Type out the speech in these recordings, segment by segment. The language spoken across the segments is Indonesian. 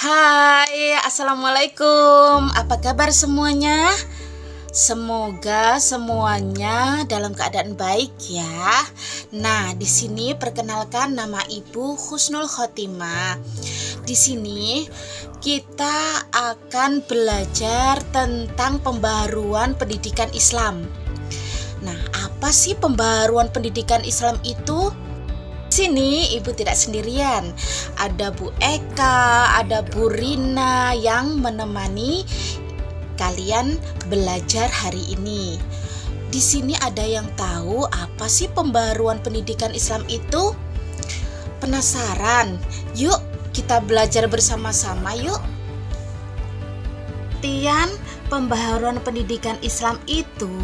Hai, Assalamualaikum. Apa kabar semuanya? Semoga semuanya dalam keadaan baik ya. Nah, di sini perkenalkan nama Ibu Husnul Khotimah. Di sini kita akan belajar tentang pembaharuan pendidikan Islam. Nah, apa sih pembaharuan pendidikan Islam itu? Sini ibu tidak sendirian, ada Bu Eka, ada Bu Rina yang menemani kalian belajar hari ini. Di sini ada yang tahu apa sih pembaharuan pendidikan Islam itu? Penasaran? Yuk kita belajar bersama-sama yuk. Artian pembaharuan pendidikan Islam itu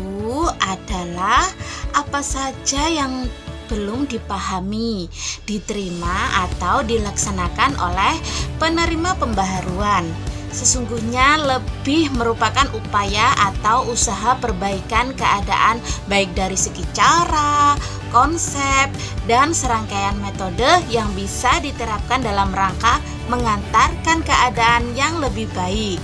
adalah apa saja yang belum dipahami, diterima atau dilaksanakan oleh penerima pembaharuan. Sesungguhnya lebih merupakan upaya atau usaha perbaikan keadaan baik dari segi cara, konsep, dan serangkaian metode yang bisa diterapkan dalam rangka mengantarkan keadaan yang lebih baik.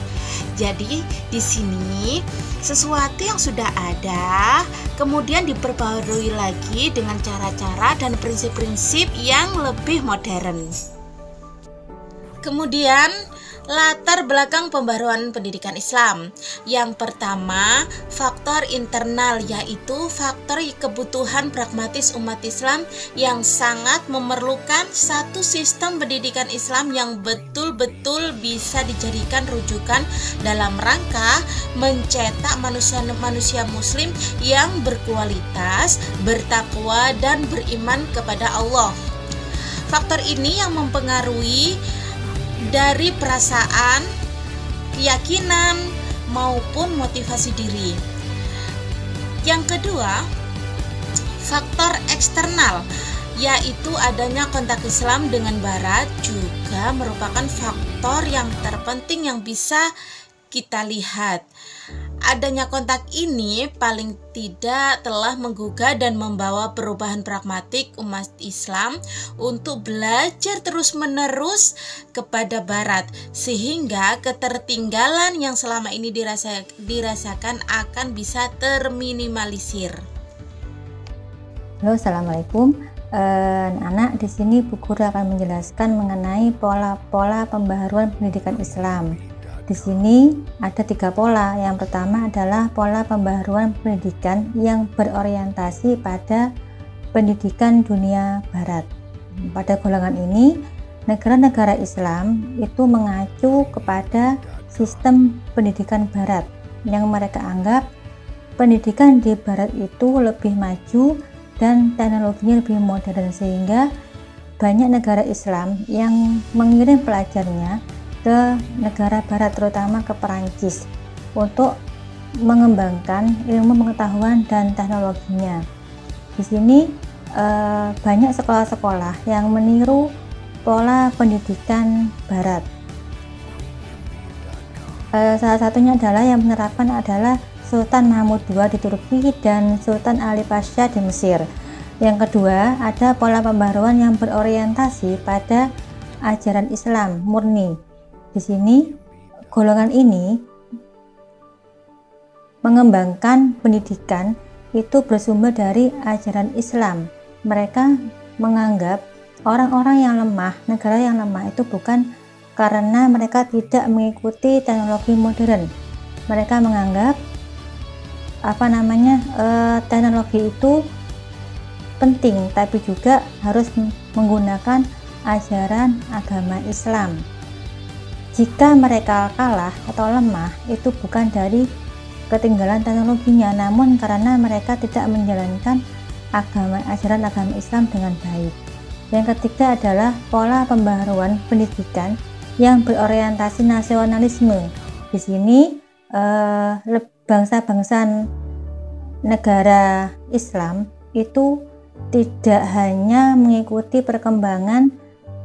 Jadi di sini sesuatu yang sudah ada kemudian diperbarui lagi dengan cara-cara dan prinsip-prinsip yang lebih modern. Kemudian latar belakang pembaharuan pendidikan Islam. Yang pertama, faktor internal, yaitu faktor kebutuhan pragmatis umat Islam yang sangat memerlukan satu sistem pendidikan Islam yang betul-betul bisa dijadikan rujukan dalam rangka mencetak manusia muslim yang berkualitas, bertakwa, dan beriman kepada Allah. Faktor ini yang mempengaruhi dari perasaan, keyakinan, maupun motivasi diri. Yang kedua, faktor eksternal, yaitu adanya kontak Islam dengan Barat juga merupakan faktor yang terpenting yang bisa kita lihat. Adanya kontak ini paling tidak telah menggugah dan membawa perubahan pragmatik umat Islam untuk belajar terus-menerus kepada Barat, sehingga ketertinggalan yang selama ini dirasakan akan bisa terminimalisir. Halo, assalamualaikum. Anak, di sini Bu Guru akan menjelaskan mengenai pola-pola pembaharuan pendidikan Islam. Di sini ada 3 pola. Yang pertama adalah pola pembaharuan pendidikan yang berorientasi pada pendidikan dunia Barat. Pada golongan ini, negara-negara Islam itu mengacu kepada sistem pendidikan Barat yang mereka anggap pendidikan di Barat itu lebih maju dan teknologinya lebih modern, sehingga banyak negara Islam yang mengirim pelajarnya ke negara Barat, terutama ke Perancis, untuk mengembangkan ilmu pengetahuan dan teknologinya. Di sini banyak sekolah-sekolah yang meniru pola pendidikan Barat. Salah satunya adalah yang menerapkan adalah Sultan Mahmud II di Turki dan Sultan Ali Pasha di Mesir. Yang kedua, ada pola pembaharuan yang berorientasi pada ajaran Islam murni. Di sini golongan ini mengembangkan pendidikan itu bersumber dari ajaran Islam. Mereka menganggap orang-orang yang lemah, negara yang lemah itu bukan karena mereka tidak mengikuti teknologi modern. Mereka menganggap teknologi itu penting, tapi juga harus menggunakan ajaran agama Islam. Jika mereka kalah atau lemah, itu bukan dari ketinggalan teknologinya, namun karena mereka tidak menjalankan ajaran agama Islam dengan baik. Yang ketiga adalah pola pembaharuan pendidikan yang berorientasi nasionalisme. Di sini bangsa-bangsa negara Islam itu tidak hanya mengikuti perkembangan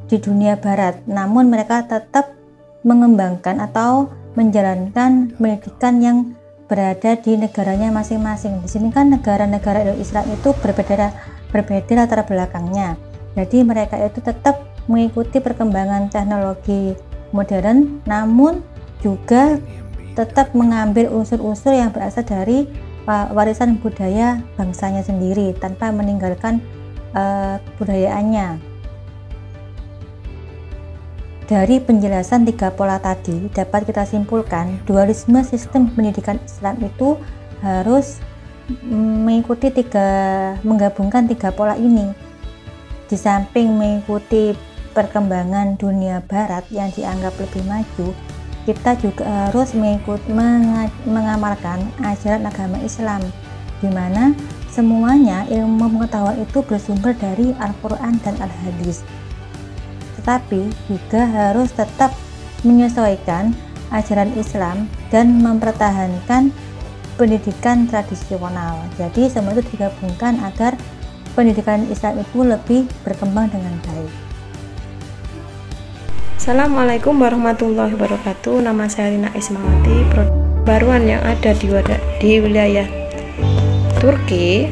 di dunia Barat, namun mereka tetap mengembangkan atau menjalankan pendidikan yang berada di negaranya masing-masing. Di sini kan negara-negara Islam itu berbeda latar belakangnya. Jadi mereka itu tetap mengikuti perkembangan teknologi modern, namun juga tetap mengambil unsur-unsur yang berasal dari warisan budaya bangsanya sendiri tanpa meninggalkan kebudayaannya. Dari penjelasan 3 pola tadi dapat kita simpulkan dualisme sistem pendidikan Islam itu harus menggabungkan 3 pola ini. Di samping mengikuti perkembangan dunia barat yang dianggap lebih maju, kita juga harus mengamalkan ajaran agama Islam, di mana semuanya ilmu pengetahuan itu bersumber dari Al-Quran dan Al-Hadis. Tetapi juga harus tetap menyesuaikan ajaran Islam dan mempertahankan pendidikan tradisional. Jadi semua itu digabungkan agar pendidikan Islam itu lebih berkembang dengan baik. Assalamualaikum warahmatullahi wabarakatuh. Nama saya Rina Ismawati. Pembaruan yang ada di wilayah Turki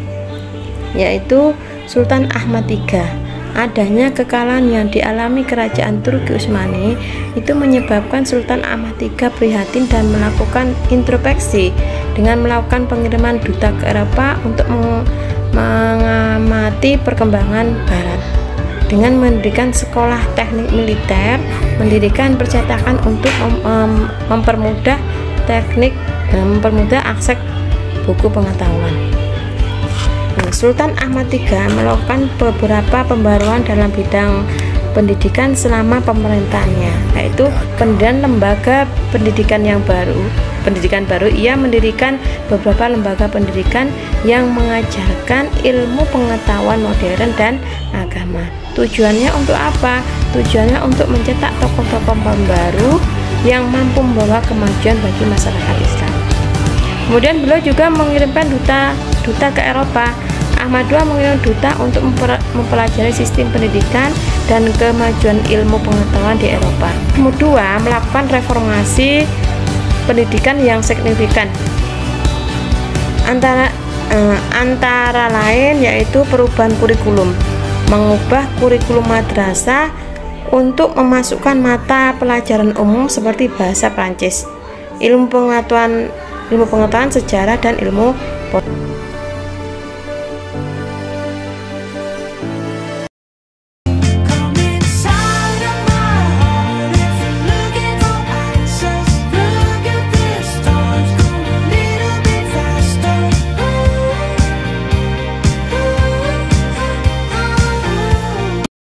yaitu Sultan Ahmad III. Adanya kekalahan yang dialami kerajaan Turki Utsmani itu menyebabkan Sultan Ahmad III prihatin dan melakukan introspeksi dengan melakukan pengiriman duta ke Eropa untuk mengamati perkembangan Barat dengan mendirikan sekolah teknik militer, mendirikan percetakan untuk mempermudah teknik dan mempermudah akses buku pengetahuan. Sultan Ahmad III melakukan beberapa pembaruan dalam bidang pendidikan selama pemerintahannya, yaitu pendirian lembaga pendidikan baru. Ia mendirikan beberapa lembaga pendidikan yang mengajarkan ilmu pengetahuan modern dan agama. Tujuannya untuk apa? Tujuannya untuk mencetak tokoh-tokoh pembaru yang mampu membawa kemajuan bagi masyarakat Islam. Kemudian beliau juga mengirimkan duta ke Eropa. Ahmad II mengirim duta untuk mempelajari sistem pendidikan dan kemajuan ilmu pengetahuan di Eropa. Ahmad II melakukan reformasi pendidikan yang signifikan, antara lain yaitu perubahan kurikulum, mengubah kurikulum madrasah untuk memasukkan mata pelajaran umum seperti bahasa Prancis, ilmu pengetahuan sejarah dan ilmu